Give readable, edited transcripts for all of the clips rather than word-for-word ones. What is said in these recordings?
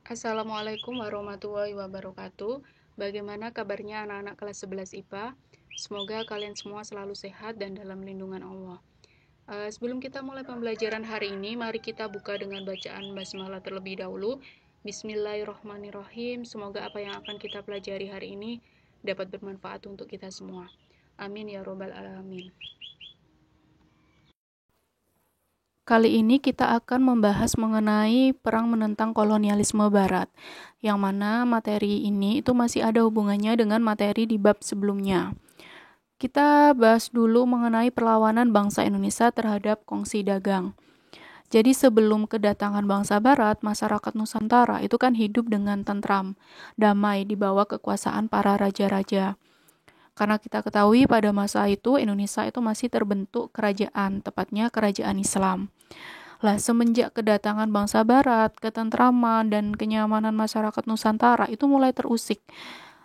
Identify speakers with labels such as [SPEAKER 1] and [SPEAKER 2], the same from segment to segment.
[SPEAKER 1] Assalamualaikum warahmatullahi wabarakatuh. Bagaimana kabarnya anak-anak kelas 11 IPA? Semoga kalian semua selalu sehat dan dalam lindungan Allah. Sebelum kita mulai pembelajaran hari ini, mari kita buka dengan bacaan basmalah terlebih dahulu. Bismillahirrahmanirrahim. Semoga apa yang akan kita pelajari hari ini dapat bermanfaat untuk kita semua. Amin ya robbal alamin. Kali ini kita akan membahas mengenai perang menentang kolonialisme Barat, yang mana materi ini itu masih ada hubungannya dengan materi di bab sebelumnya. Kita bahas dulu mengenai perlawanan bangsa Indonesia terhadap kongsi dagang. Jadi sebelum kedatangan bangsa Barat, masyarakat Nusantara itu kan hidup dengan tentram, damai di bawah kekuasaan para raja-raja. Karena kita ketahui pada masa itu Indonesia itu masih terbentuk kerajaan, tepatnya kerajaan Islam. Lah, semenjak kedatangan bangsa Barat, ketentraman dan kenyamanan masyarakat Nusantara itu mulai terusik.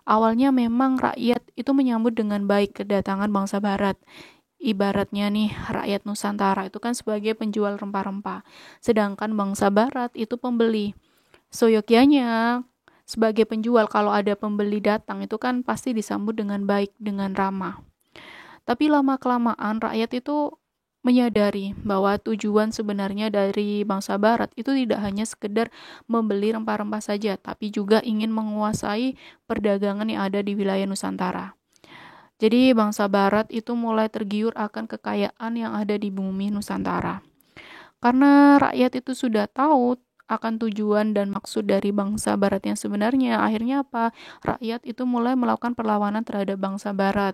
[SPEAKER 1] Awalnya memang rakyat itu menyambut dengan baik kedatangan bangsa Barat. Ibaratnya nih, rakyat Nusantara itu kan sebagai penjual rempah-rempah, sedangkan bangsa Barat itu pembeli. Soyogyanya sebagai penjual, kalau ada pembeli datang itu kan pasti disambut dengan baik, dengan ramah. Tapi lama-kelamaan rakyat itu menyadari bahwa tujuan sebenarnya dari bangsa Barat itu tidak hanya sekedar membeli rempah-rempah saja, tapi juga ingin menguasai perdagangan yang ada di wilayah Nusantara. Jadi bangsa Barat itu mulai tergiur akan kekayaan yang ada di bumi Nusantara. Karena rakyat itu sudah tahu akan tujuan dan maksud dari bangsa Barat yang sebenarnya, akhirnya apa? Rakyat itu mulai melakukan perlawanan terhadap bangsa Barat.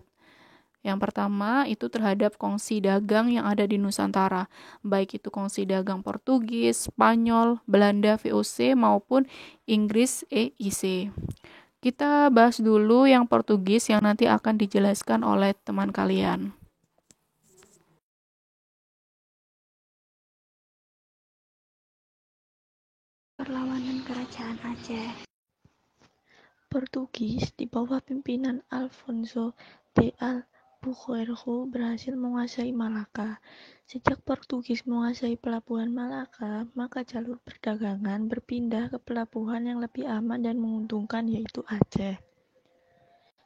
[SPEAKER 1] Yang pertama itu terhadap kongsi dagang yang ada di Nusantara, baik itu kongsi dagang Portugis, Spanyol, Belanda VOC maupun Inggris EIC. Kita bahas dulu yang Portugis yang nanti akan dijelaskan oleh teman kalian.
[SPEAKER 2] Perlawanan Kerajaan Aceh. Portugis di bawah pimpinan Alfonso de Albuquerque berhasil menguasai Malaka. Sejak Portugis menguasai pelabuhan Malaka, maka jalur perdagangan berpindah ke pelabuhan yang lebih aman dan menguntungkan, yaitu Aceh.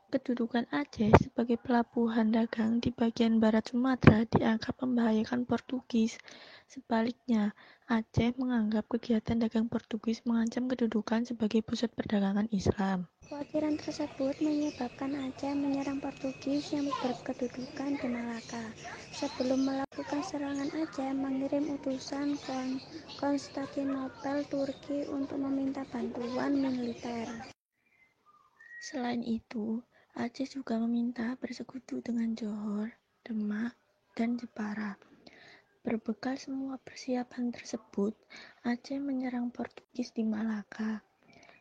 [SPEAKER 2] Kedudukan Aceh sebagai pelabuhan dagang di bagian barat Sumatera dianggap membahayakan Portugis. Sebaliknya, Aceh menganggap kegiatan dagang Portugis mengancam kedudukan sebagai pusat perdagangan Islam. Kekhawatiran tersebut menyebabkan Aceh menyerang Portugis yang berkedudukan di Malaka. Sebelum melakukan serangan, Aceh mengirim utusan Konstantinopel, Turki untuk meminta bantuan militer. Selain itu, Aceh juga meminta bersekutu dengan Johor, Demak, dan Jepara. Berbekal semua persiapan tersebut, Aceh menyerang Portugis di Malaka.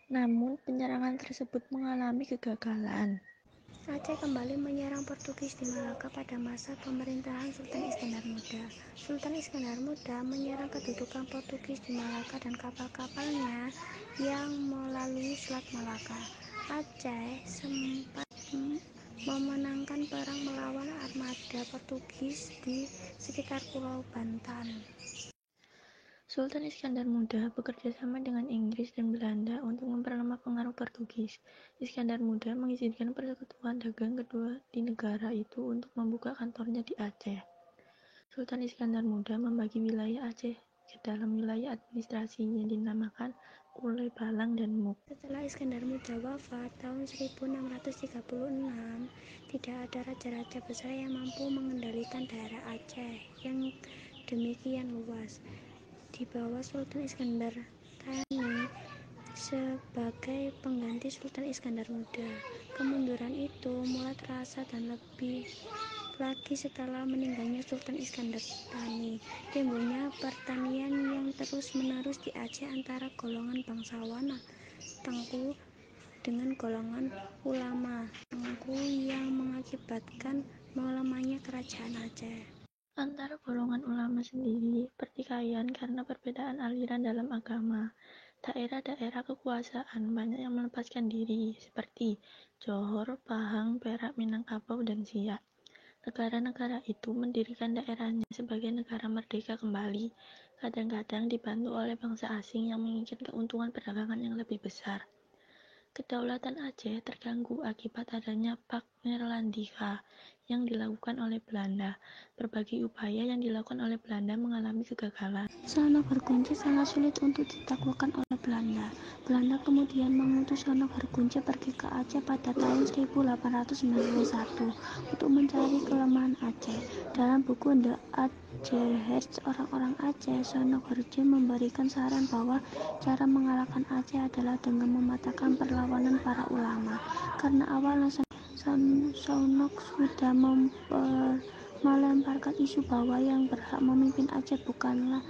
[SPEAKER 2] Namun, penyerangan tersebut mengalami kegagalan. Aceh kembali menyerang Portugis di Malaka pada masa pemerintahan Sultan Iskandar Muda. Sultan Iskandar Muda menyerang kedudukan Portugis di Malaka dan kapal-kapalnya yang melalui Selat Malaka. Aceh sempat memenangkan perang melawan armada Portugis di sekitar Pulau Banten. Sultan Iskandar Muda bekerja sama dengan Inggris dan Belanda untuk memperlemah pengaruh Portugis. Iskandar Muda mengizinkan persekutuan dagang kedua di negara itu untuk membuka kantornya di Aceh. Sultan Iskandar Muda membagi wilayah Aceh ke dalam wilayah administrasinya dinamakan Ulai Balang dan Muk. Setelah Iskandar Muda wafat tahun 1636, tidak ada raja-raja besar yang mampu mengendalikan daerah Aceh yang demikian luas. Di bawah Sultan Iskandar Thani sebagai pengganti Sultan Iskandar Muda. Kemunduran itu mulai terasa dan lebih lagi setelah meninggalnya Sultan Iskandar Thani. Timbulnya pertanian yang terus-menerus di Aceh antara golongan bangsawan Tengku dengan golongan ulama Tengku yang mengakibatkan melemahnya kerajaan Aceh. Antara golongan ulama sendiri pertikaian karena perbedaan aliran dalam agama. Daerah-daerah kekuasaan banyak yang melepaskan diri, seperti Johor, Pahang, Perak, Minangkabau, dan Siak. Negara-negara itu mendirikan daerahnya sebagai negara merdeka kembali. kadang-kadang dibantu oleh bangsa asing yang menginginkan keuntungan perdagangan yang lebih besar. Kedaulatan Aceh terganggu akibat adanya Pak Neerlandica yang dilakukan oleh Belanda. Berbagai upaya yang dilakukan oleh Belanda mengalami kegagalan. Sarogarkunce sangat sulit untuk ditaklukkan oleh Belanda. Belanda kemudian mengutus Sarogarkunce pergi ke Aceh pada tahun 1891 untuk mencari kelemahan Aceh. Dalam buku The Acehers, orang-orang Aceh, Sarogarkunce memberikan saran bahwa cara mengalahkan Aceh adalah dengan mematahkan perlawanan para ulama. Karena awalnya Sonok sudah melemparkan isu bahwa yang berhak memimpin Aceh bukanlah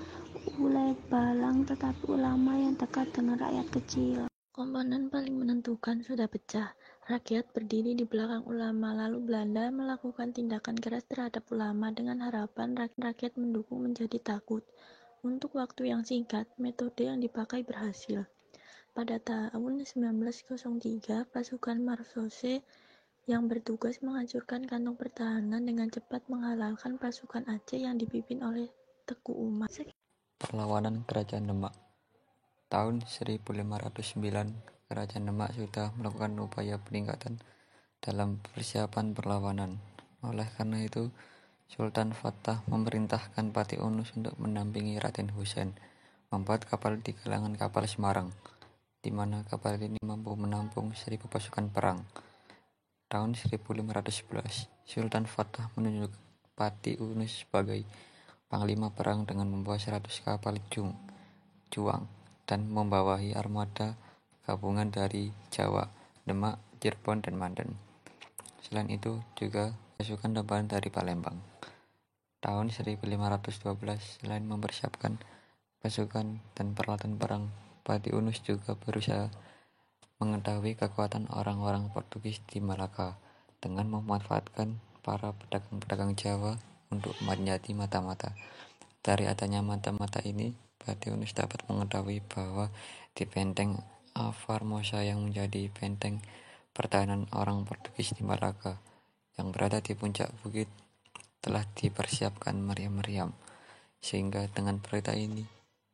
[SPEAKER 2] Ulay Balang tetapi ulama yang dekat dengan rakyat kecil. Komponen paling menentukan sudah pecah. Rakyat berdiri di belakang ulama, lalu Belanda melakukan tindakan keras terhadap ulama dengan harapan rakyat mendukung menjadi takut. Untuk waktu yang singkat, metode yang dipakai berhasil. Pada tahun 1903, pasukan Marsose yang bertugas menghancurkan kantong pertahanan dengan cepat menghalalkan pasukan Aceh yang dipimpin oleh Teku Umar.
[SPEAKER 3] Perlawanan Kerajaan Demak. Tahun 1509, Kerajaan Demak sudah melakukan upaya peningkatan dalam persiapan perlawanan. Oleh karena itu, Sultan Fatah memerintahkan Pati Unus untuk mendampingi Raden Husein membuat kapal di galangan kapal Semarang, di mana kapal ini mampu menampung 1.000 pasukan perang. Tahun 1511, Sultan Fatah menunjuk Pati Unus sebagai panglima perang dengan membawa 100 kapal juang dan membawahi armada gabungan dari Jawa, Demak, Cirebon, dan Banten. Selain itu juga pasukan tambahan dari Palembang. Tahun 1512, selain mempersiapkan pasukan dan peralatan perang, Pati Unus juga berusaha mengetahui kekuatan orang-orang Portugis di Malaka dengan memanfaatkan para pedagang-pedagang Jawa untuk menjadi mata-mata. Dari adanya mata-mata ini, Pati Unus dapat mengetahui bahwa di benteng Formosa yang menjadi benteng pertahanan orang Portugis di Malaka yang berada di puncak bukit telah dipersiapkan meriam-meriam, sehingga dengan perintah ini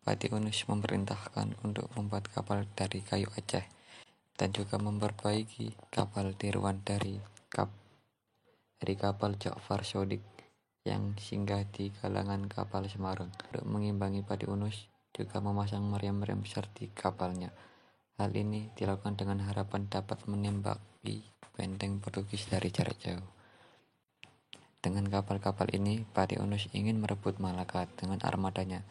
[SPEAKER 3] Pati Unus memerintahkan untuk membuat kapal dari kayu Aceh dan juga memperbaiki kapal tiruan dari kapal Ja'far Sodik yang singgah di galangan kapal Semarang. Untuk mengimbangi Pati Unus juga memasang meriam-meriam besar di kapalnya. Hal ini dilakukan dengan harapan dapat menembaki benteng Portugis dari jarak jauh. Dengan kapal-kapal ini, Pati Unus ingin merebut Malaka dengan armadanya.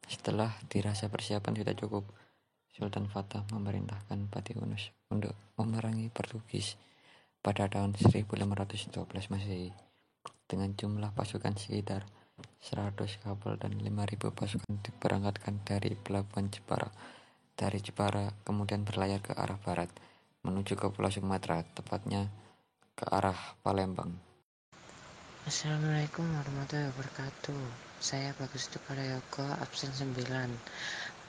[SPEAKER 3] Setelah dirasa persiapan sudah cukup, Sultan Fatah memerintahkan Pati Unus untuk memerangi Portugis pada tahun 1512 Masehi dengan jumlah pasukan sekitar 100 kapal dan 5.000 pasukan diberangkatkan dari pelabuhan Jepara. Dari Jepara kemudian berlayar ke arah barat menuju ke Pulau Sumatera, tepatnya ke arah Palembang.
[SPEAKER 4] Assalamualaikum warahmatullahi wabarakatuh. Saya Bagus Prayogo, absen 9.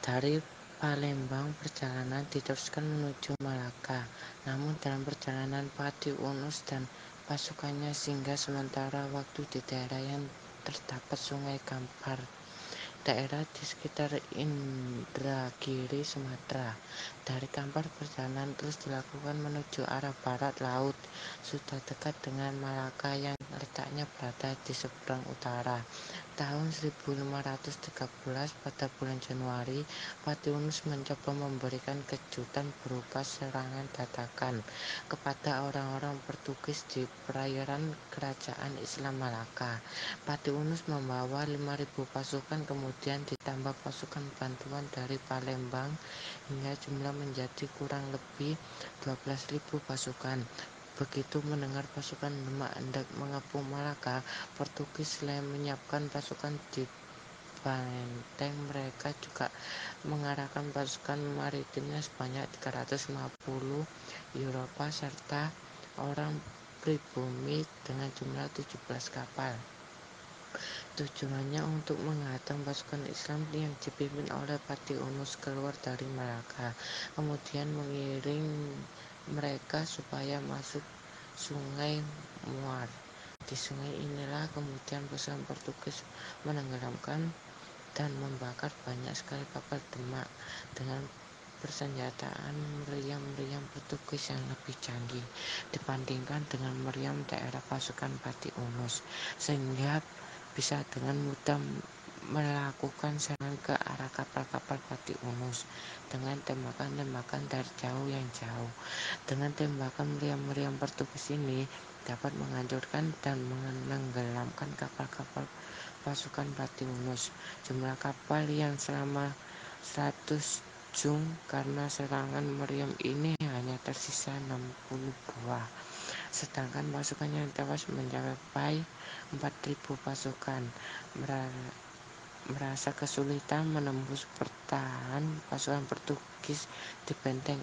[SPEAKER 4] Dari Palembang perjalanan diteruskan menuju Malaka. Namun dalam perjalanan Pati Unus dan pasukannya singgah sementara waktu di daerah yang terdapat Sungai Kampar, daerah di sekitar Indragiri, Sumatera. Dari Kampar perjalanan terus dilakukan menuju arah barat laut, sudah dekat dengan Malaka yang letaknya berada di seberang utara. Tahun 1513 pada bulan Januari, Pati Unus mencoba memberikan kejutan berupa serangan dadakan kepada orang-orang Portugis di perairan Kerajaan Islam Malaka. Pati Unus membawa 5.000 pasukan, kemudian ditambah pasukan bantuan dari Palembang hingga jumlah menjadi kurang lebih 12.000 pasukan. Begitu mendengar pasukan Demak hendak mengepung Malaka, Portugis selain menyiapkan pasukan di benteng, mereka juga mengarahkan pasukan maritimnya sebanyak 350 Eropa serta orang pribumi dengan jumlah 17 kapal. Tujuannya untuk menghadang pasukan Islam yang dipimpin oleh Pati Unus keluar dari Malaka, kemudian mengiring mereka supaya masuk Sungai Muar. Di sungai inilah kemudian pasukan Portugis menenggelamkan dan membakar banyak sekali kapal Demak dengan persenjataan meriam-meriam Portugis yang lebih canggih dibandingkan dengan meriam daerah pasukan Pati Unus, sehingga bisa dengan mudah melakukan serangan ke arah kapal-kapal Pati Unus dengan tembakan-tembakan dari jauh yang jauh. Dengan tembakan meriam-meriam Portugis ini dapat menghancurkan dan menenggelamkan kapal-kapal pasukan Pati Unus. Jumlah kapal yang selama 100 Jung karena serangan meriam ini hanya tersisa 60 buah, sedangkan pasukan yang tewas mencapai 4.000 pasukan. Merasa kesulitan menembus pertahanan pasukan Portugis di benteng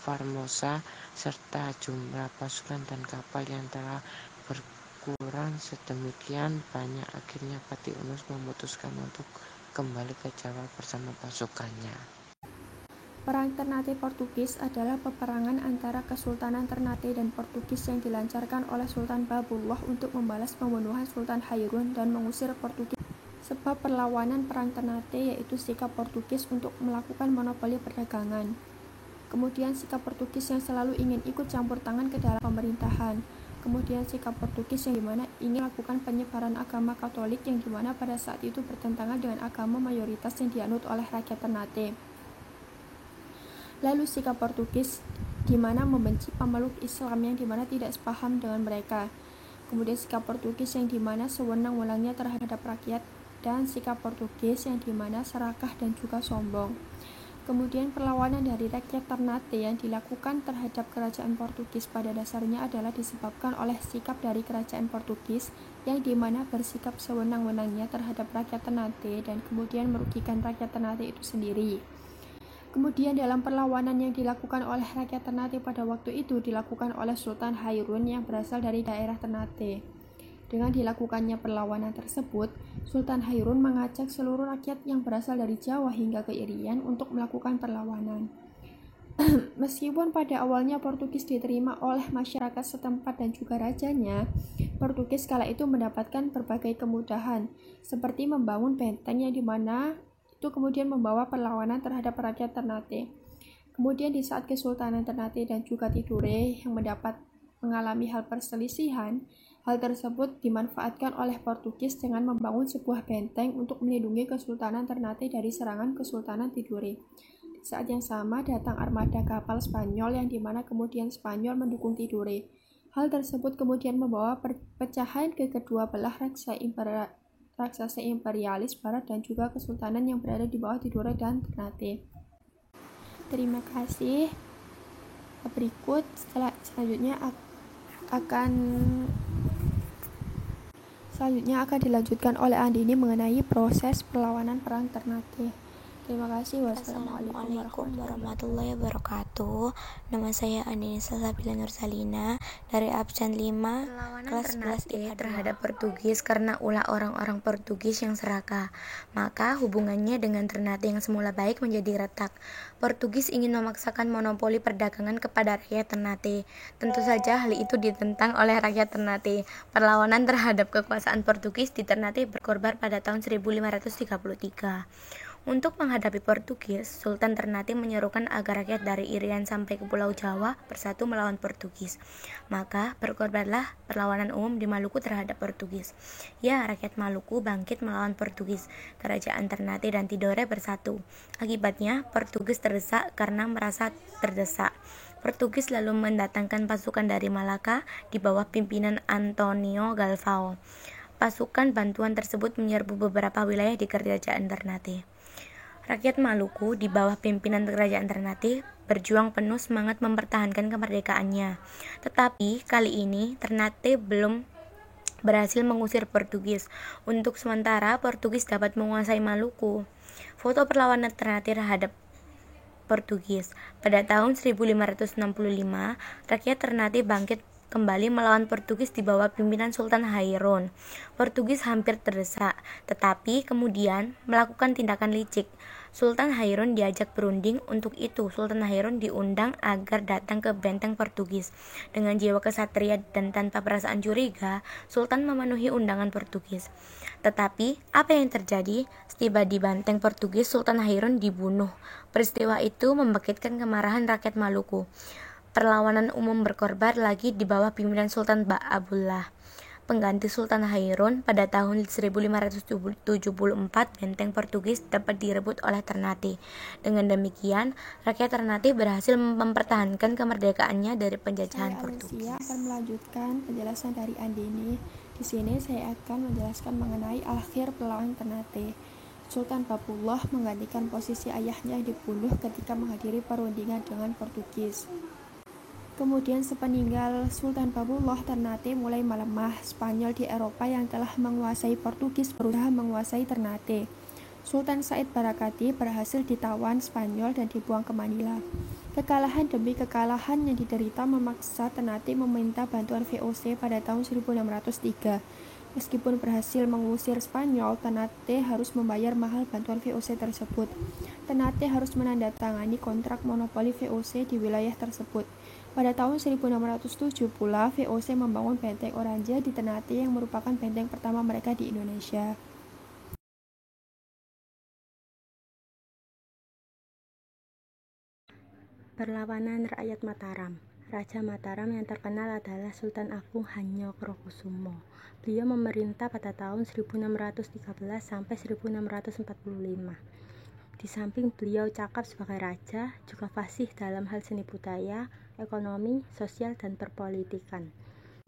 [SPEAKER 4] Formosa, serta jumlah pasukan dan kapal yang telah berkurang sedemikian banyak, akhirnya Pati Unus memutuskan untuk kembali ke Jawa bersama pasukannya.
[SPEAKER 5] Perang Ternate Portugis adalah peperangan antara Kesultanan Ternate dan Portugis yang dilancarkan oleh Sultan Babullah untuk membalas pembunuhan Sultan Hairun dan mengusir Portugis. Sebab perlawanan Perang Ternate yaitu sikap Portugis untuk melakukan monopoli perdagangan. Kemudian sikap Portugis yang selalu ingin ikut campur tangan ke dalam pemerintahan. Kemudian sikap Portugis yang dimana ingin melakukan penyebaran agama Katolik yang dimana pada saat itu bertentangan dengan agama mayoritas yang dianut oleh rakyat Ternate. Lalu sikap Portugis di mana membenci pemeluk Islam yang dimana tidak sepaham dengan mereka. Kemudian sikap Portugis yang dimana sewenang-wenangnya terhadap rakyat, dan sikap Portugis yang dimana serakah dan juga sombong. Kemudian perlawanan dari rakyat Ternate yang dilakukan terhadap kerajaan Portugis pada dasarnya adalah disebabkan oleh sikap dari kerajaan Portugis yang dimana bersikap sewenang-wenangnya terhadap rakyat Ternate dan kemudian merugikan rakyat Ternate itu sendiri. Kemudian dalam perlawanan yang dilakukan oleh rakyat Ternate pada waktu itu dilakukan oleh Sultan Hairun yang berasal dari daerah Ternate. Dengan dilakukannya perlawanan tersebut, Sultan Hairun mengajak seluruh rakyat yang berasal dari Jawa hingga ke Irian untuk melakukan perlawanan. Meskipun pada awalnya Portugis diterima oleh masyarakat setempat dan juga rajanya, Portugis kala itu mendapatkan berbagai kemudahan, seperti membangun benteng yang dimana itu kemudian membawa perlawanan terhadap rakyat Ternate. Kemudian di saat Kesultanan Ternate dan juga Tidore yang mengalami hal perselisihan, hal tersebut dimanfaatkan oleh Portugis dengan membangun sebuah benteng untuk melindungi Kesultanan Ternate dari serangan Kesultanan Tidore. Di saat yang sama datang armada kapal Spanyol yang dimana kemudian Spanyol mendukung Tidore. Hal tersebut kemudian membawa perpecahan ke kedua belah raksasa imperialis barat dan juga kesultanan yang berada di bawah Tidore dan Ternate. Terima kasih. Berikut selanjutnya akan dilanjutkan oleh Andini mengenai proses perlawanan Perang Ternate. Terima kasih.
[SPEAKER 2] Wassalamualaikum warahmatullahi wabarakatuh. Nama saya Andini Salsabila Nursalina dari absen 5 kelas 11 terhadap Portugis karena ulah orang-orang Portugis yang serakah. Maka hubungannya dengan Ternate yang semula baik menjadi retak. Portugis ingin memaksakan monopoli perdagangan kepada rakyat Ternate. Tentu saja hal itu ditentang oleh rakyat Ternate. Perlawanan terhadap kekuasaan Portugis di Ternate berkorban pada tahun 1533. Untuk menghadapi Portugis, Sultan Ternate menyerukan agar rakyat dari Irian sampai ke Pulau Jawa bersatu melawan Portugis. Maka berkorbanlah perlawanan umum di Maluku terhadap Portugis. Ya, rakyat Maluku bangkit melawan Portugis. Kerajaan Ternate dan Tidore bersatu. Akibatnya, Portugis terdesak karena merasa terdesak. Portugis lalu mendatangkan pasukan dari Malaka di bawah pimpinan Antonio Galvão. Pasukan bantuan tersebut menyerbu beberapa wilayah di kerajaan Ternate. Rakyat Maluku di bawah pimpinan kerajaan Ternate berjuang penuh semangat mempertahankan kemerdekaannya. Tetapi kali ini Ternate belum berhasil mengusir Portugis. Untuk sementara Portugis dapat menguasai Maluku. Foto perlawanan Ternate terhadap Portugis. Pada tahun 1565, rakyat Ternate bangkit kembali melawan Portugis di bawah pimpinan Sultan Hairun. Portugis hampir terdesak, tetapi kemudian melakukan tindakan licik.
[SPEAKER 6] Sultan Hairun diajak berunding. Untuk itu, Sultan Hairun diundang agar datang ke benteng Portugis. Dengan jiwa kesatria dan tanpa perasaan curiga, Sultan memenuhi undangan Portugis. Tetapi, apa yang terjadi? Setiba di benteng Portugis, Sultan Hairun dibunuh. Peristiwa itu membangkitkan kemarahan rakyat Maluku. Perlawanan umum berkorban lagi di bawah pimpinan Sultan Ba'abullah, pengganti Sultan Hairun. Pada tahun 1574, benteng Portugis dapat direbut oleh Ternate. Dengan demikian, rakyat Ternate berhasil mempertahankan kemerdekaannya dari penjajahan Portugis.
[SPEAKER 5] Saya akan melanjutkan penjelasan dari Andini. Di sini saya akan menjelaskan mengenai akhir perlawanan Ternate. Sultan Babullah menggantikan posisi ayahnya yang dibunuh ketika menghadiri perundingan dengan Portugis. Kemudian sepeninggal Sultan Babullah, Ternate mulai melemah. Spanyol di Eropa yang telah menguasai Portugis berusaha menguasai Ternate. Sultan Said Barakati berhasil ditawan Spanyol dan dibuang ke Manila. Kekalahan demi kekalahan yang diderita memaksa Ternate meminta bantuan VOC pada tahun 1603. Meskipun berhasil mengusir Spanyol, Ternate harus membayar mahal bantuan VOC tersebut. Ternate harus menandatangani kontrak monopoli VOC di wilayah tersebut. Pada tahun 1607 pula, VOC membangun benteng Orange di Ternate yang merupakan benteng pertama mereka di Indonesia.
[SPEAKER 6] Perlawanan rakyat Mataram. Raja Mataram yang terkenal adalah Sultan Agung Hanyokrokusumo. Beliau memerintah pada tahun 1613 sampai 1645. Di samping beliau cakap sebagai raja, juga fasih dalam hal seni budaya, ekonomi, sosial, dan perpolitikan.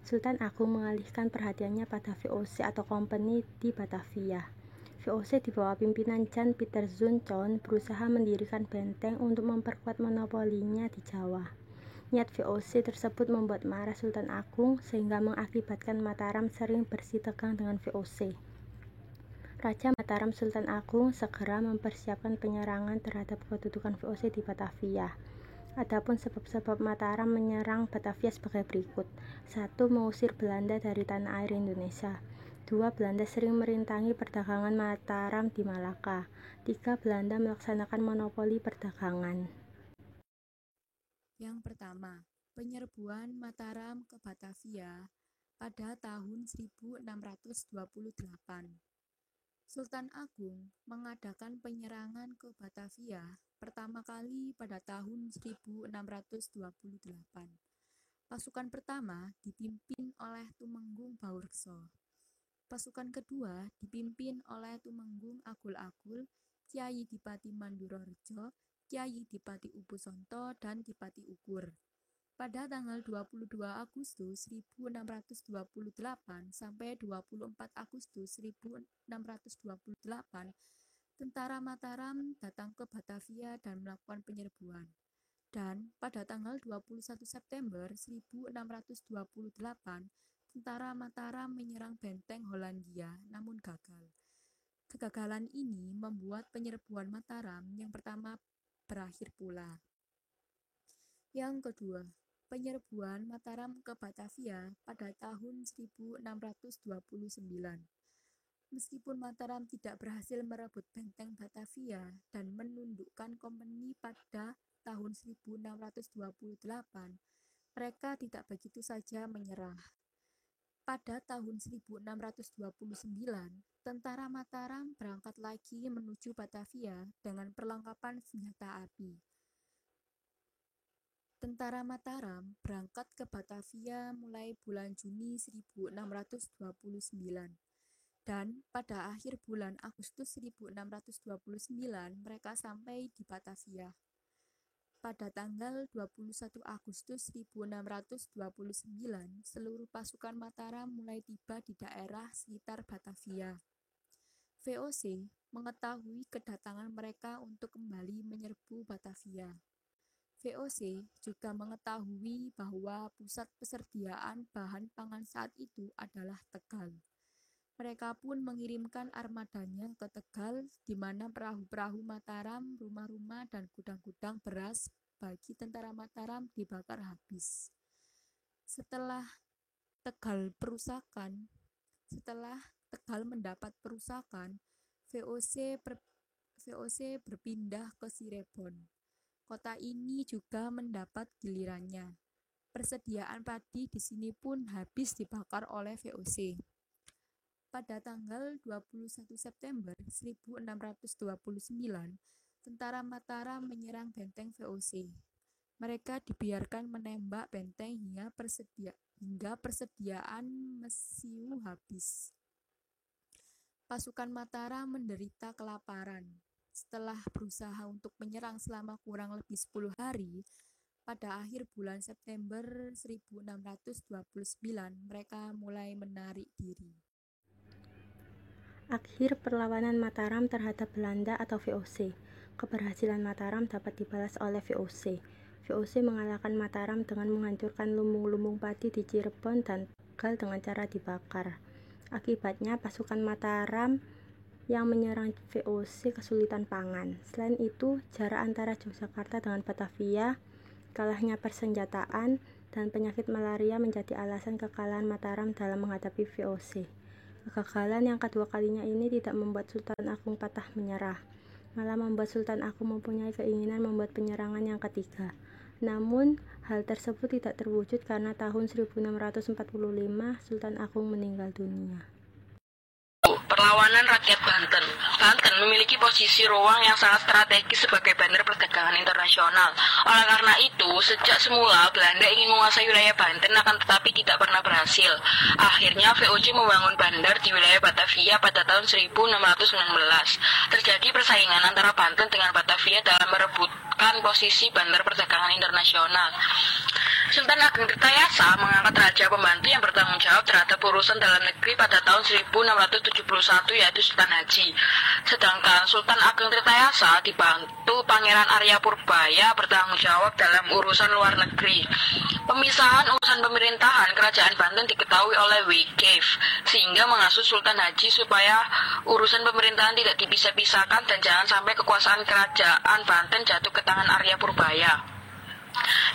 [SPEAKER 6] Sultan Agung mengalihkan perhatiannya pada VOC atau Company di Batavia. VOC di bawah pimpinan Jan Pieter Zoon berusaha mendirikan benteng untuk memperkuat monopolinya di Jawa. Niat VOC tersebut membuat marah Sultan Agung sehingga mengakibatkan Mataram sering bersitegang dengan VOC. Raja Mataram Sultan Agung segera mempersiapkan penyerangan terhadap kedudukan VOC di Batavia. Adapun sebab-sebab Mataram menyerang Batavia sebagai berikut. 1. Mengusir Belanda dari tanah air Indonesia. 2. Belanda sering merintangi perdagangan Mataram di Malaka. 3. Belanda melaksanakan monopoli perdagangan.
[SPEAKER 1] Yang pertama, penyerbuan Mataram ke Batavia pada tahun 1628. Sultan Agung mengadakan penyerangan ke Batavia pertama kali pada tahun 1628. Pasukan pertama dipimpin oleh Tumenggung Baurekso. Pasukan kedua dipimpin oleh Tumenggung Agul-Agul, Kyai Dipati Mandurorejo, Kyai Dipati Ubusonto, dan Dipati Ukur. Pada tanggal 22 Agustus 1628 sampai 24 Agustus 1628, tentara Mataram datang ke Batavia dan melakukan penyerbuan. Dan pada tanggal 21 September 1628, tentara Mataram menyerang benteng Hollandia namun gagal. Kegagalan ini membuat penyerbuan Mataram yang pertama berakhir pula. Yang kedua, penyerbuan Mataram ke Batavia pada tahun 1629. Meskipun Mataram tidak berhasil merebut benteng Batavia dan menundukkan Kompeni pada tahun 1628, mereka tidak begitu saja menyerah. Pada tahun 1629, tentara Mataram berangkat lagi menuju Batavia dengan perlengkapan senjata api. Tentara Mataram berangkat ke Batavia mulai bulan Juni 1629 dan pada akhir bulan Agustus 1629 mereka sampai di Batavia. Pada tanggal 21 Agustus 1629, seluruh pasukan Mataram mulai tiba di daerah sekitar Batavia. VOC mengetahui kedatangan mereka untuk kembali menyerbu Batavia. VOC juga mengetahui bahwa pusat persediaan bahan pangan saat itu adalah Tegal. Mereka pun mengirimkan armadanya ke Tegal, di mana perahu-perahu Mataram, rumah-rumah, dan gudang-gudang beras bagi tentara Mataram dibakar habis. Setelah Tegal mendapat perusakan,
[SPEAKER 7] VOC berpindah ke Cirebon. Kota ini juga mendapat gilirannya. Persediaan padi di sini pun habis dibakar oleh VOC. Pada tanggal 21 September 1629, tentara Mataram menyerang benteng VOC. Mereka dibiarkan menembak benteng hingga persediaan mesiu habis. Pasukan Mataram menderita kelaparan. Setelah berusaha untuk menyerang selama kurang lebih 10 hari, pada akhir bulan September 1629, mereka mulai menarik diri.
[SPEAKER 6] Akhir perlawanan Mataram terhadap Belanda atau VOC. Keberhasilan Mataram dapat dibalas oleh VOC. VOC mengalahkan Mataram dengan menghancurkan lumbung-lumbung padi di Cirebon dan Tegal dengan cara dibakar. Akibatnya pasukan Mataram yang menyerang VOC kesulitan pangan. Selain itu, jarak antara Yogyakarta dengan Batavia, kalahnya persenjataan, dan penyakit malaria menjadi alasan kekalahan Mataram dalam menghadapi VOC. Kegagalan yang kedua kalinya ini tidak membuat Sultan Agung patah menyerah, malah membuat Sultan Agung mempunyai keinginan membuat penyerangan yang ketiga. Namun, hal tersebut tidak terwujud karena tahun 1645 Sultan Agung meninggal dunia.
[SPEAKER 8] Perlawanan rakyat Banten. Banten memiliki posisi ruang yang sangat strategis sebagai bandar perdagangan internasional. Oleh karena itu, sejak semula Belanda ingin menguasai wilayah Banten akan tetapi tidak pernah berhasil. Akhirnya VOC membangun bandar di wilayah Batavia pada tahun 1619. Terjadi persaingan antara Banten dengan Batavia dalam merebutkan posisi bandar perdagangan internasional. Sultan Agung Tirtayasa mengangkat raja pembantu yang bertanggung jawab terhadap urusan dalam negeri pada tahun 1671 yaitu Sultan Haji. Sedangkan Sultan Agung Tirtayasa dibantu Pangeran Arya Purbaya bertanggung jawab dalam urusan luar negeri. Pemisahan urusan pemerintahan kerajaan Banten diketahui oleh Wycliffe sehingga mengasut Sultan Haji supaya urusan pemerintahan tidak dipisah-pisahkan dan jangan sampai kekuasaan kerajaan Banten jatuh ke tangan Arya Purbaya.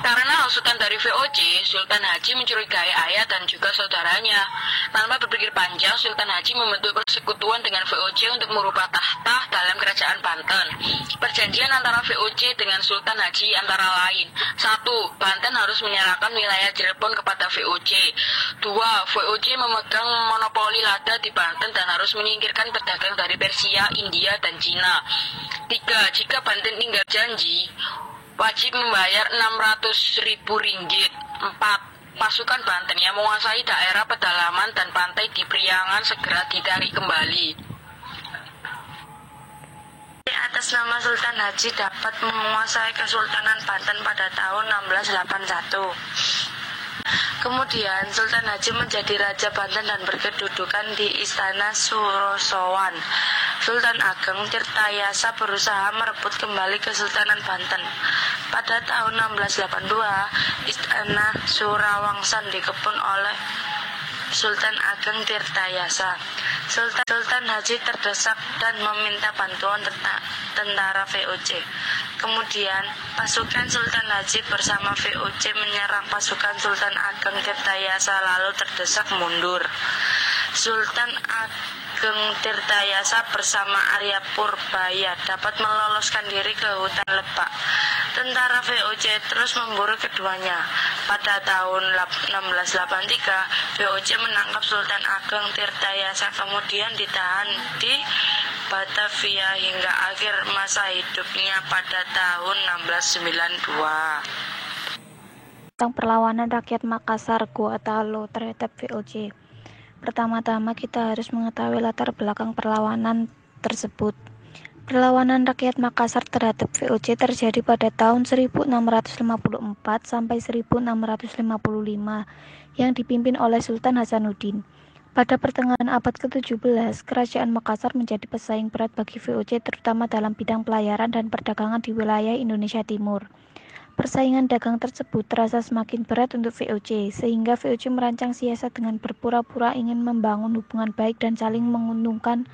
[SPEAKER 8] Karena hasutan dari VOC, Sultan Haji mencurigai ayah dan juga saudaranya. Tanpa berpikir panjang, Sultan Haji membentuk persekutuan dengan VOC untuk merubah tahta dalam kerajaan Banten. Perjanjian antara VOC dengan Sultan Haji antara lain: 1. Banten harus menyerahkan wilayah Cirebon kepada VOC. 2. VOC memegang monopoli lada di Banten dan harus menyingkirkan pedagang dari Persia, India, dan Cina. 3. Jika Banten tinggal janji, wajib membayar 600.000 ringgit. 4. Pasukan Banten yang menguasai daerah pedalaman dan pantai di Priangan segera ditarik kembali. Atas nama Sultan Haji dapat menguasai Kesultanan Banten pada tahun 1681. Kemudian Sultan Haji menjadi Raja Banten dan berkedudukan di Istana Surosowan. Sultan Ageng Tirtayasa berusaha merebut kembali Kesultanan Banten. Pada tahun 1682, Istana Surawangsan dikepung oleh Sultan Ageng Tirtayasa. Sultan Haji terdesak dan meminta bantuan tentara VOC. Kemudian, pasukan Sultan Haji bersama VOC menyerang pasukan Sultan Ageng Tirtayasa lalu terdesak mundur. Sultan Ageng Tirtayasa bersama Arya Purbaya dapat meloloskan diri ke hutan Lebak. Tentara VOC terus memburu keduanya. Pada tahun 1683, VOC menangkap Sultan Ageng Tirtayasa kemudian ditahan di Batavia hingga akhir masa hidupnya pada tahun 1692.
[SPEAKER 9] Tentang perlawanan rakyat Makassar Gua Talo terhadap VOC. Pertama-tama kita harus mengetahui latar belakang perlawanan tersebut. Perlawanan rakyat Makassar terhadap VOC terjadi pada tahun 1654 sampai 1655 yang dipimpin oleh Sultan Hasanuddin. Pada pertengahan abad ke-17, kerajaan Makassar menjadi pesaing berat bagi VOC terutama dalam bidang pelayaran dan perdagangan di wilayah Indonesia Timur. Persaingan dagang tersebut terasa semakin berat untuk VOC, sehingga VOC merancang siasat dengan berpura-pura ingin membangun hubungan baik dan saling menguntungkan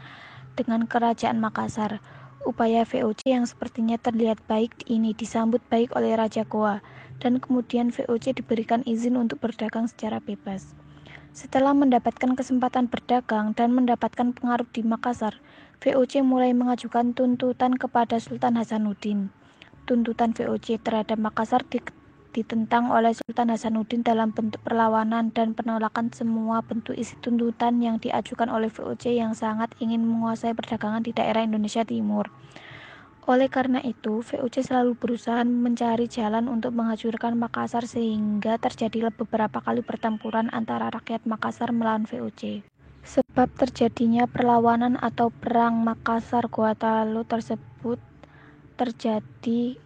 [SPEAKER 9] dengan kerajaan Makassar. Upaya VOC yang sepertinya terlihat baik ini disambut baik oleh Raja Goa, dan kemudian VOC diberikan izin untuk berdagang secara bebas. Setelah mendapatkan kesempatan berdagang dan mendapatkan pengaruh di Makassar, VOC mulai mengajukan tuntutan kepada Sultan Hasanuddin. Tuntutan VOC terhadap Makassar ditentang oleh Sultan Hasanuddin dalam bentuk perlawanan dan penolakan semua bentuk isi tuntutan yang diajukan oleh VOC yang sangat ingin menguasai perdagangan di daerah Indonesia Timur. Oleh karena itu, VOC selalu berusaha mencari jalan untuk menghancurkan Makassar sehingga terjadilah beberapa kali pertempuran antara rakyat Makassar melawan VOC. Sebab terjadinya perlawanan atau perang Makassar-Gorontalo tersebut terjadi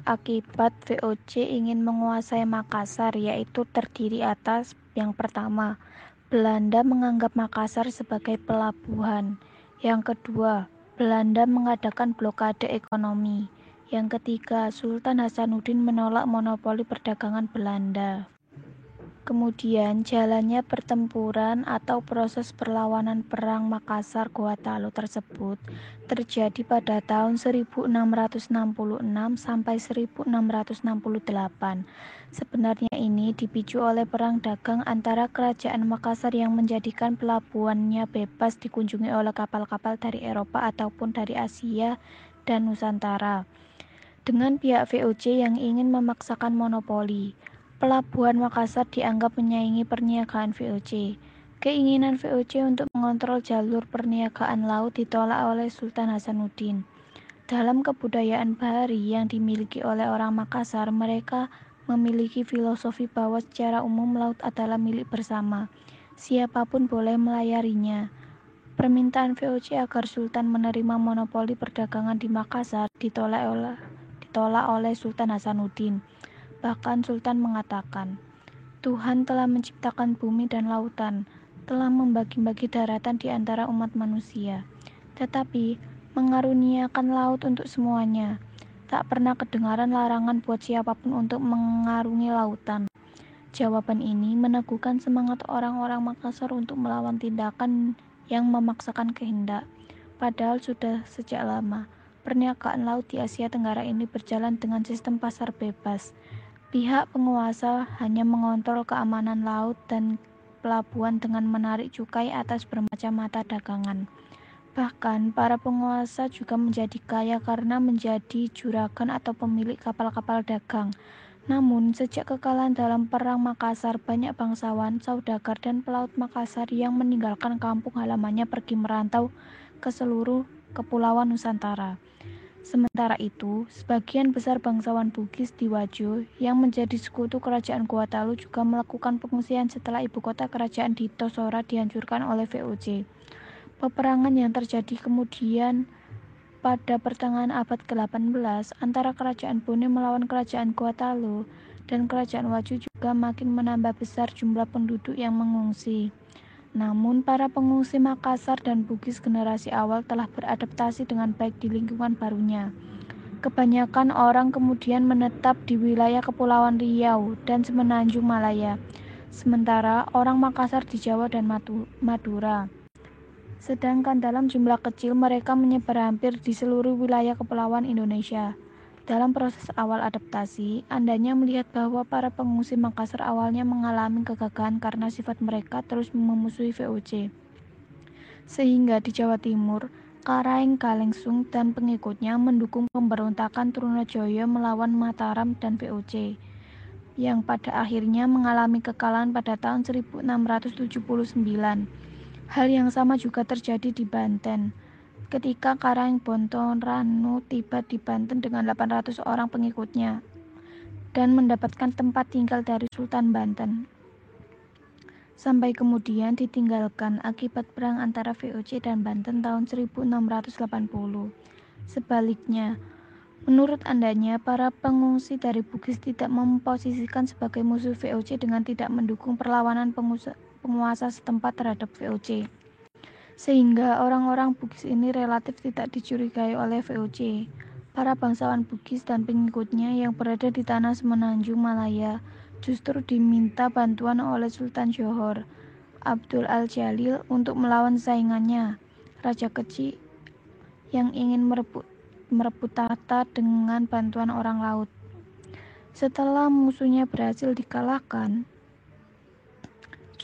[SPEAKER 9] akibat VOC ingin menguasai Makassar, yaitu terdiri atas yang pertama, Belanda menganggap Makassar sebagai pelabuhan. Yang kedua, Belanda mengadakan blokade ekonomi. Yang ketiga, Sultan Hasanuddin menolak monopoli perdagangan Belanda. Kemudian jalannya pertempuran atau proses perlawanan perang Makassar-Gorontalo tersebut terjadi pada tahun 1666 sampai 1668. Sebenarnya ini dipicu oleh perang dagang antara kerajaan Makassar yang menjadikan pelabuhannya bebas dikunjungi oleh kapal-kapal dari Eropa ataupun dari Asia dan Nusantara, dengan pihak VOC yang ingin memaksakan monopoli. Pelabuhan Makassar dianggap menyaingi perniagaan VOC. Keinginan VOC untuk mengontrol jalur perniagaan laut ditolak oleh Sultan Hasanuddin. Dalam kebudayaan bahari yang dimiliki oleh orang Makassar, mereka memiliki filosofi bahwa secara umum laut adalah milik bersama. Siapapun boleh melayarinya. Permintaan VOC agar Sultan menerima monopoli perdagangan di Makassar ditolak oleh Sultan Hasanuddin. Bahkan Sultan mengatakan, Tuhan telah menciptakan bumi dan lautan, telah membagi-bagi daratan di antara umat manusia, tetapi mengaruniakan laut untuk semuanya. Tak pernah kedengaran larangan buat siapapun untuk mengarungi lautan. Jawaban ini meneguhkan semangat orang-orang Makassar untuk melawan tindakan yang memaksakan kehendak. Padahal sudah sejak lama, perniagaan laut di Asia Tenggara ini berjalan dengan sistem pasar bebas. Pihak penguasa hanya mengontrol keamanan laut dan pelabuhan dengan menarik cukai atas bermacam mata dagangan. Bahkan, para penguasa juga menjadi kaya karena menjadi juragan atau pemilik kapal-kapal dagang. Namun, sejak kekalahan dalam Perang Makassar, banyak bangsawan, saudagar, dan pelaut Makassar yang meninggalkan kampung halamannya pergi merantau ke seluruh kepulauan Nusantara. Sementara itu, sebagian besar bangsawan Bugis di Wajo yang menjadi sekutu kerajaan Gorontalo juga melakukan pengungsian setelah ibu kota kerajaan di Tosora dihancurkan oleh VOC. Peperangan yang terjadi kemudian pada pertengahan abad ke-18 antara kerajaan Bone melawan kerajaan Gorontalo dan kerajaan Wajo juga makin menambah besar jumlah penduduk yang mengungsi. Namun, para pengungsi Makassar dan Bugis generasi awal telah beradaptasi dengan baik di lingkungan barunya. Kebanyakan orang kemudian menetap di wilayah Kepulauan Riau dan Semenanjung Malaya, sementara orang Makassar di Jawa dan Madura. Sedangkan dalam jumlah kecil mereka menyebar hampir di seluruh wilayah kepulauan Indonesia. Dalam proses awal adaptasi, Andanya melihat bahwa para pengungsi Makassar awalnya mengalami kegagalan karena sifat mereka terus memusuhi VOC. Sehingga di Jawa Timur, Karaeng Kalengsung dan pengikutnya mendukung pemberontakan Trunojoyo melawan Mataram dan VOC, yang pada akhirnya mengalami kekalahan pada tahun 1679. Hal yang sama juga terjadi di Banten. Ketika Karaeng Bontoranu tiba di Banten dengan 800 orang pengikutnya dan mendapatkan tempat tinggal dari Sultan Banten, sampai kemudian ditinggalkan akibat perang antara VOC dan Banten tahun 1680. Sebaliknya, menurut Andanya, para pengungsi dari Bugis tidak memposisikan sebagai musuh VOC dengan tidak mendukung perlawanan penguasa setempat terhadap VOC. Sehingga orang-orang Bugis ini relatif tidak dicurigai oleh VOC. Para bangsawan Bugis dan pengikutnya yang berada di tanah Semenanjung Malaya justru diminta bantuan oleh Sultan Johor, Abdul Al-Jalil, untuk melawan saingannya, raja kecil yang ingin merebut tahta dengan bantuan orang laut. Setelah musuhnya berhasil dikalahkan,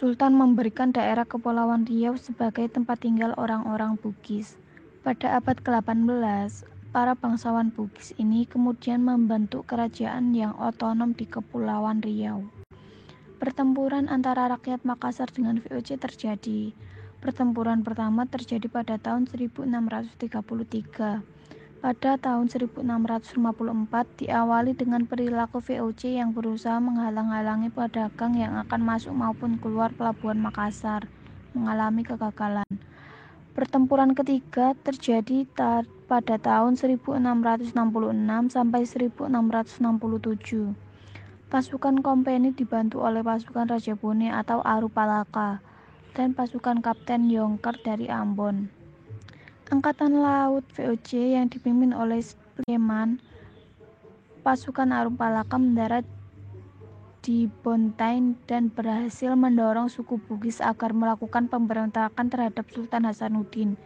[SPEAKER 9] Sultan memberikan daerah Kepulauan Riau sebagai tempat tinggal orang-orang Bugis. Pada abad ke-18, para bangsawan Bugis ini kemudian membentuk kerajaan yang otonom di Kepulauan Riau. Pertempuran antara rakyat Makassar dengan VOC terjadi. Pertempuran pertama terjadi pada tahun 1633. Pada tahun 1654 diawali dengan perilaku VOC yang berusaha menghalang-halangi pedagang yang akan masuk maupun keluar pelabuhan Makassar, mengalami kegagalan. Pertempuran ketiga terjadi pada tahun 1666 sampai 1667. Pasukan kompeni dibantu oleh pasukan Raja Bone atau Arupalaka dan pasukan Kapten Yongker dari Ambon. Angkatan Laut VOC yang dipimpin oleh Sleman, pasukan Arupalaka mendarat di Bontain dan berhasil mendorong suku Bugis agar melakukan pemberontakan terhadap Sultan Hasanuddin.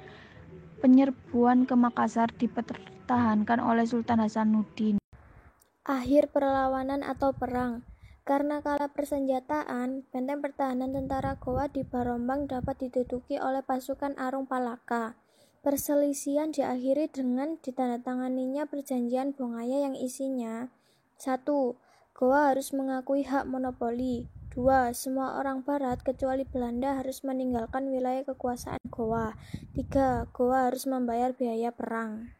[SPEAKER 9] Penyerbuan ke Makassar dipertahankan oleh Sultan Hasanuddin.
[SPEAKER 2] Akhir perlawanan atau perang. Karena kalah persenjataan, benteng pertahanan tentara Goa di Barombang dapat diduduki oleh pasukan Arupalaka. Perselisihan diakhiri dengan ditandatanganinya perjanjian Bongaya yang isinya 1. Goa harus mengakui hak monopoli. 2. Semua orang barat kecuali Belanda harus meninggalkan wilayah kekuasaan Goa. 3. Goa harus membayar biaya perang.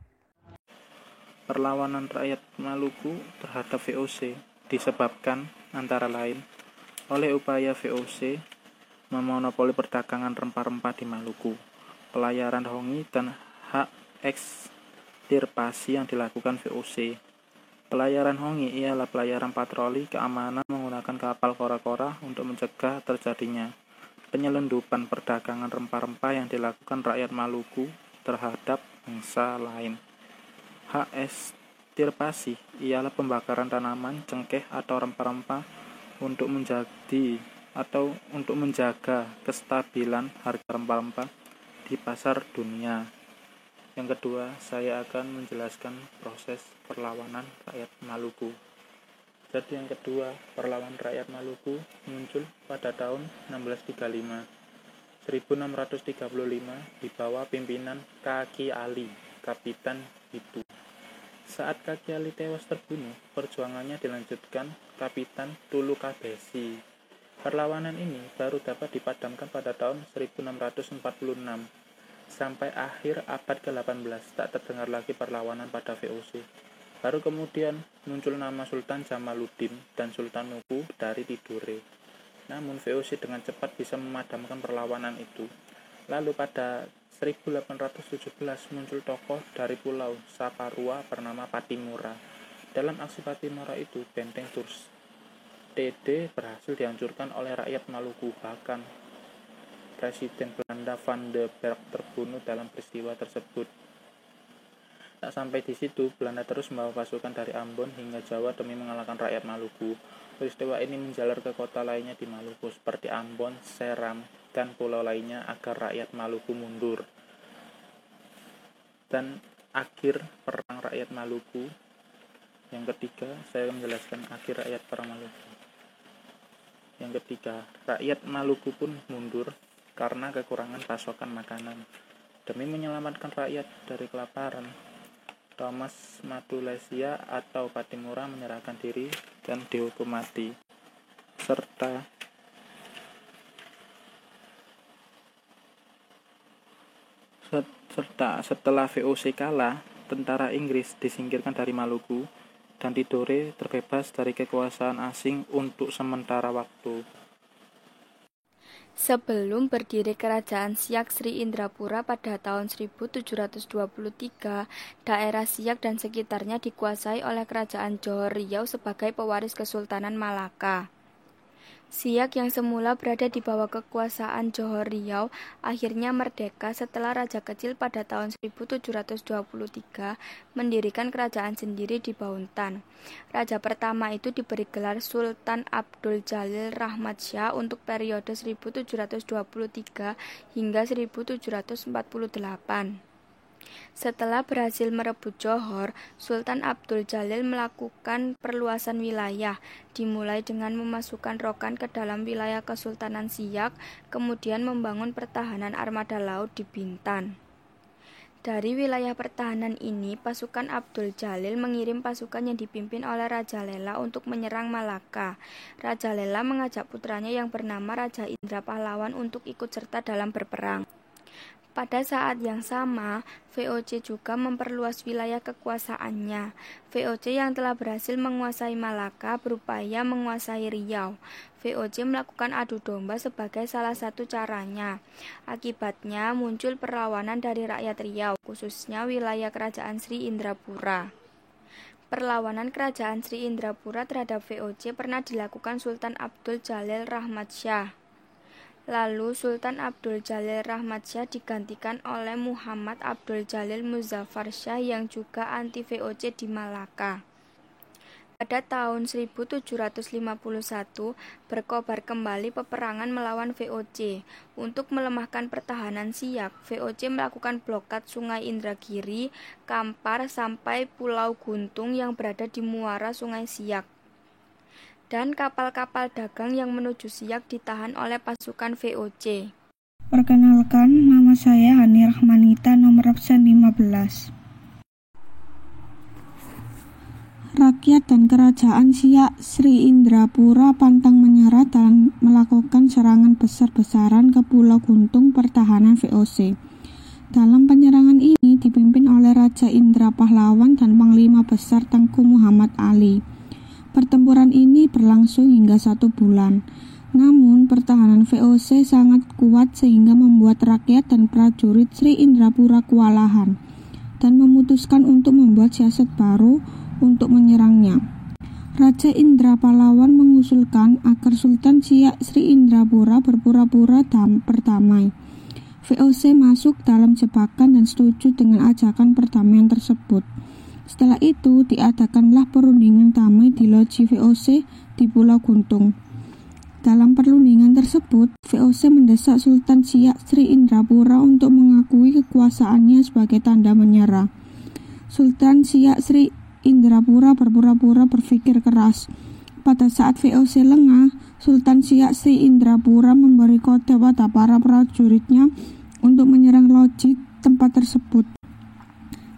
[SPEAKER 10] Perlawanan rakyat Maluku terhadap VOC disebabkan antara lain oleh upaya VOC memonopoli perdagangan rempah-rempah di Maluku, pelayaran hongi dan hak ekstirpasi yang dilakukan VOC. Pelayaran hongi ialah pelayaran patroli keamanan menggunakan kapal kora-kora untuk mencegah terjadinya penyelundupan perdagangan rempah-rempah yang dilakukan rakyat Maluku terhadap bangsa lain. Hak ekstirpasi ialah pembakaran tanaman, cengkeh atau rempah-rempah untuk menjaga kestabilan harga rempah-rempah di pasar dunia. Yang kedua, saya akan menjelaskan proses perlawanan rakyat Maluku. Jadi yang kedua, perlawanan rakyat Maluku muncul pada tahun 1635. 1635 di bawah pimpinan Kaki Ali, Kapitan itu. Saat Kaki Ali tewas terbunuh, perjuangannya dilanjutkan Kapitan Tulu Kabesi. Perlawanan ini baru dapat dipadamkan pada tahun 1646. Sampai akhir abad ke-18 tak terdengar lagi perlawanan pada VOC. Baru kemudian muncul nama Sultan Jamaluddin dan Sultan Nuku dari Tidore. Namun VOC dengan cepat bisa memadamkan perlawanan itu. Lalu pada 1817 muncul tokoh dari Pulau Saparua bernama Patimura. Dalam aksi Patimura itu, benteng Turs TD berhasil dihancurkan oleh rakyat Maluku. Bahkan Presiden Belanda Van de Berg terbunuh dalam peristiwa tersebut. Tak sampai di situ, Belanda terus membawa pasukan dari Ambon hingga Jawa demi mengalahkan rakyat Maluku. Peristiwa ini menjalar ke kota lainnya di Maluku seperti Ambon, Seram, dan pulau lainnya agar rakyat Maluku mundur. Dan akhir perang rakyat Maluku. Yang ketiga, saya menjelaskan akhir rakyat perang Maluku. Yang ketiga, rakyat Maluku pun mundur karena kekurangan pasokan makanan. Demi menyelamatkan rakyat dari kelaparan, Thomas Matulesia atau Patimura menyerahkan diri dan dihukum mati. Setelah VOC kalah, tentara Inggris disingkirkan dari Maluku dan Tidore terbebas dari kekuasaan asing untuk sementara waktu.
[SPEAKER 7] Sebelum berdiri Kerajaan Siak Sri Indrapura pada tahun 1723, daerah Siak dan sekitarnya dikuasai oleh Kerajaan Johor Riau sebagai pewaris Kesultanan Malaka. Siak yang semula berada di bawah kekuasaan Johor Riau akhirnya merdeka setelah Raja Kecil pada tahun 1723 mendirikan kerajaan sendiri di Bauntan. Raja pertama itu diberi gelar Sultan Abdul Jalil Rahmat Shah untuk periode 1723 hingga 1748. Setelah berhasil merebut Johor, Sultan Abdul Jalil melakukan perluasan wilayah, dimulai dengan memasukkan Rokan ke dalam wilayah Kesultanan Siak, kemudian membangun pertahanan armada laut di Bintan.
[SPEAKER 2] Dari wilayah pertahanan ini, pasukan Abdul Jalil mengirim pasukan yang dipimpin oleh Raja Lela untuk menyerang Malaka. Raja Lela mengajak putranya yang bernama Raja Indra Pahlawan untuk ikut serta dalam berperang. Pada saat yang sama, VOC juga memperluas wilayah kekuasaannya. VOC yang telah berhasil menguasai Malaka berupaya menguasai Riau. VOC melakukan adu domba sebagai salah satu caranya. Akibatnya muncul perlawanan dari rakyat Riau, khususnya wilayah Kerajaan Sri Indrapura. Perlawanan Kerajaan Sri Indrapura terhadap VOC pernah dilakukan Sultan Abdul Jalil Rahmat Shah. Lalu Sultan Abdul Jalil Rahmat Shah digantikan oleh Muhammad Abdul Jalil Muzaffar Shah yang juga anti VOC di Malaka. Pada tahun 1751 berkobar kembali peperangan melawan VOC. Untuk melemahkan pertahanan Siak, VOC melakukan blokad Sungai Indragiri, Kampar sampai Pulau Guntung yang berada di muara Sungai Siak. Dan kapal-kapal dagang yang menuju Siak ditahan oleh pasukan VOC.
[SPEAKER 11] Perkenalkan, nama saya Hani Rahmanita, nomor absen 15. Rakyat dan kerajaan Siak Sri Indrapura pantang menyerah dan melakukan serangan besar-besaran ke Pulau Guntung pertahanan VOC. Dalam penyerangan ini dipimpin oleh Raja Indra Pahlawan dan Panglima Besar Tengku Muhammad Ali. Pertempuran ini berlangsung hingga 1 bulan. Namun, pertahanan VOC sangat kuat sehingga membuat rakyat dan prajurit Sri Indrapura kewalahan dan memutuskan untuk membuat siasat baru untuk menyerangnya. Raja Indra Pahlawan mengusulkan agar Sultan Siak Sri Indrapura berpura-pura berdamai. VOC masuk dalam jebakan dan setuju dengan ajakan perdamaian tersebut. Setelah itu, diadakanlah perundingan damai di loji VOC di Pulau Guntung. Dalam perundingan tersebut, VOC mendesak Sultan Siak Sri Indrapura untuk mengakui kekuasaannya sebagai tanda menyerah. Sultan Siak Sri Indrapura berpura-pura berpikir keras. Pada saat VOC lengah, Sultan Siak Sri Indrapura memberi kode pada para prajuritnya untuk menyerang loji tempat tersebut.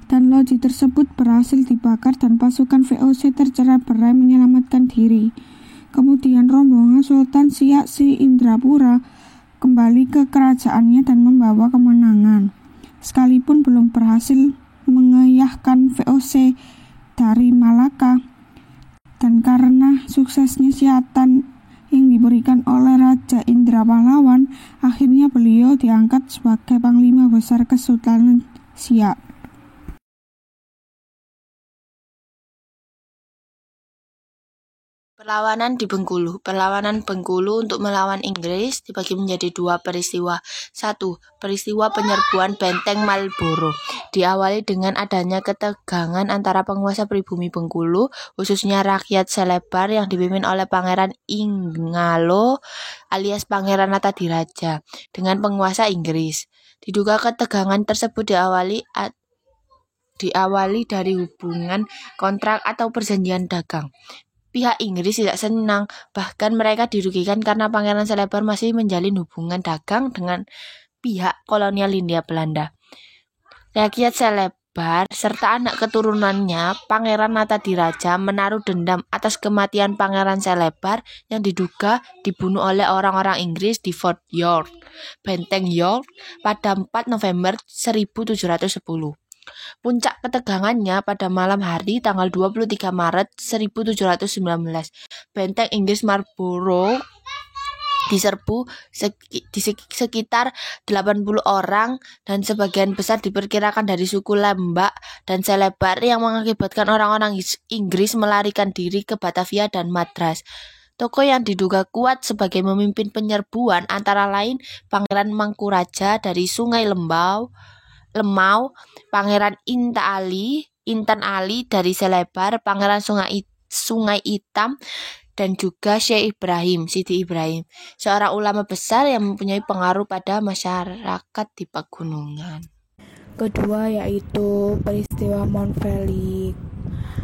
[SPEAKER 11] Dan loji tersebut berhasil dibakar dan pasukan VOC tercerai-berai menyelamatkan diri. Kemudian rombongan Sultan Siak Sri Indrapura kembali ke kerajaannya dan membawa kemenangan. Sekalipun belum berhasil mengalahkan VOC dari Malaka, dan karena suksesnya siasatan yang diberikan oleh Raja Indra Pahlawan, akhirnya beliau diangkat sebagai Panglima Besar Kesultanan Siak.
[SPEAKER 12] Perlawanan di Bengkulu. Perlawanan Bengkulu untuk melawan Inggris dibagi menjadi 2 peristiwa. 1. Peristiwa penyerbuan Benteng Marlborough. Diawali dengan adanya ketegangan antara penguasa pribumi Bengkulu, khususnya rakyat Selebar yang dipimpin oleh Pangeran Ingalo alias Pangeran Natadiraja dengan penguasa Inggris. Diduga ketegangan tersebut diawali dari hubungan kontrak atau perjanjian dagang. Pihak Inggris tidak senang, bahkan mereka dirugikan karena Pangeran Selebar masih menjalin hubungan dagang dengan pihak kolonial Hindia Belanda. Rakyat Selebar serta anak keturunannya, Pangeran Natadiraja, menaruh dendam atas kematian Pangeran Selebar yang diduga dibunuh oleh orang-orang Inggris di Fort York, Benteng York, pada 4 November 1710. Puncak ketegangannya pada malam hari tanggal 23 Maret 1719. Benteng Inggris Marlborough diserbu sekitar 80 orang dan sebagian besar diperkirakan dari suku Lembak dan Selebar yang mengakibatkan orang-orang Inggris melarikan diri ke Batavia dan Madras. Tokoh yang diduga kuat sebagai memimpin penyerbuan antara lain Pangeran Mangkuraja dari Sungai Lemau, Pangeran Intan Ali dari Selebar, Pangeran Sungai Hitam, dan juga Syekh Sidi Ibrahim, seorang ulama besar yang mempunyai pengaruh pada masyarakat di pegunungan.
[SPEAKER 13] Kedua yaitu peristiwa Mount Velix.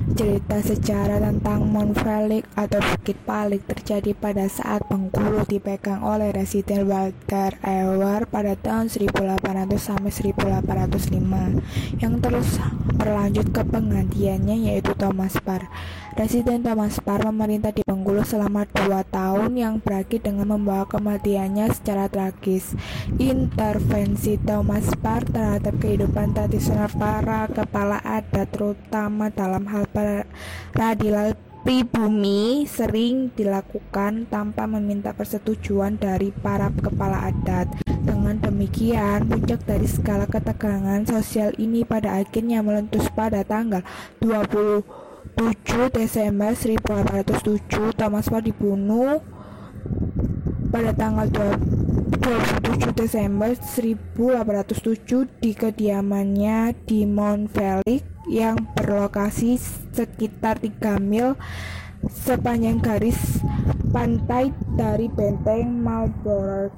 [SPEAKER 13] Cerita sejarah tentang Montfalik atau Bukit Palik terjadi pada saat Bengkulu dipegang oleh Residen Walter Ewer pada tahun 1800 sampai 1805, yang terus berlanjut ke penggantiannya yaitu Thomas Parr. Residen Thomas Parr memerintah di Bengkulu selama 2 tahun yang berakhir dengan membawa kematiannya secara tragis. Intervensi Thomas Parr terhadap kehidupan tradisional para kepala adat, terutama dalam hal peradilan pribumi, sering dilakukan tanpa meminta persetujuan dari para kepala adat. Dengan demikian, puncak dari segala ketegangan sosial ini pada akhirnya meletus pada tanggal 27 Desember 1807. Thomas Parr dibunuh pada tanggal 27 Desember 1807 di kediamannya di Montfalik yang berlokasi sekitar 3 mil sepanjang garis pantai dari benteng Marlborough.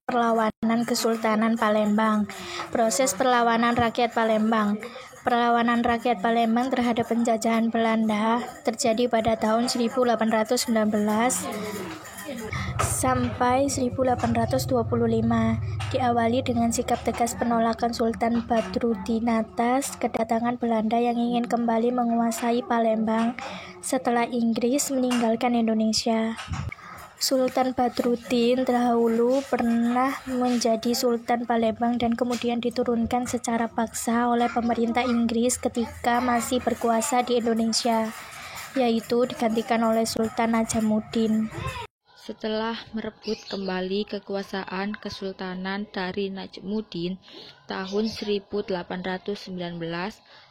[SPEAKER 9] Perlawanan Kesultanan Palembang. Proses perlawanan rakyat Palembang. Perlawanan rakyat Palembang terhadap penjajahan Belanda terjadi pada tahun 1819 sampai 1825, diawali dengan sikap tegas penolakan Sultan Badruddin atas kedatangan Belanda yang ingin kembali menguasai Palembang setelah Inggris meninggalkan Indonesia. Sultan Badruddin dahulu pernah menjadi Sultan Palembang dan kemudian diturunkan secara paksa oleh pemerintah Inggris ketika masih berkuasa di Indonesia, yaitu digantikan oleh Sultan Najamuddin.
[SPEAKER 14] Setelah merebut kembali kekuasaan Kesultanan dari Najmuddin tahun 1819,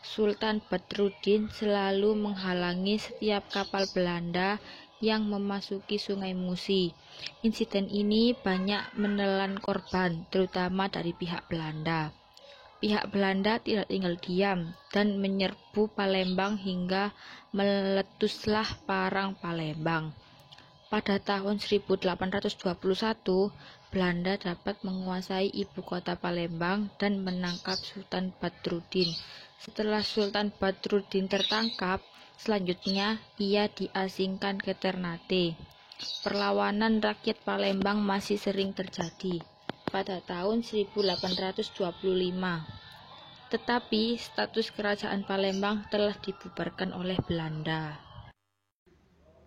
[SPEAKER 14] Sultan Badruddin selalu menghalangi setiap kapal Belanda yang memasuki Sungai Musi. Insiden ini banyak menelan korban, terutama dari pihak Belanda. Pihak Belanda tidak tinggal diam dan menyerbu Palembang hingga meletuslah Parang Palembang. Pada tahun 1821, Belanda dapat menguasai ibu kota Palembang dan menangkap Sultan Badruddin. Setelah Sultan Badruddin tertangkap, selanjutnya ia diasingkan ke Ternate. Perlawanan rakyat Palembang masih sering terjadi pada tahun 1825. Tetapi status kerajaan Palembang telah dibubarkan oleh Belanda.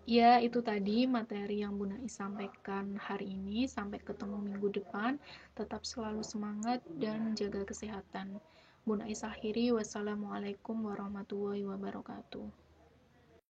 [SPEAKER 1] Ya, itu tadi materi yang Bu Nais sampaikan hari ini. Sampai ketemu minggu depan. Tetap selalu semangat dan jaga kesehatan. Bu Nais akhiri. Wassalamualaikum warahmatullahi wabarakatuh.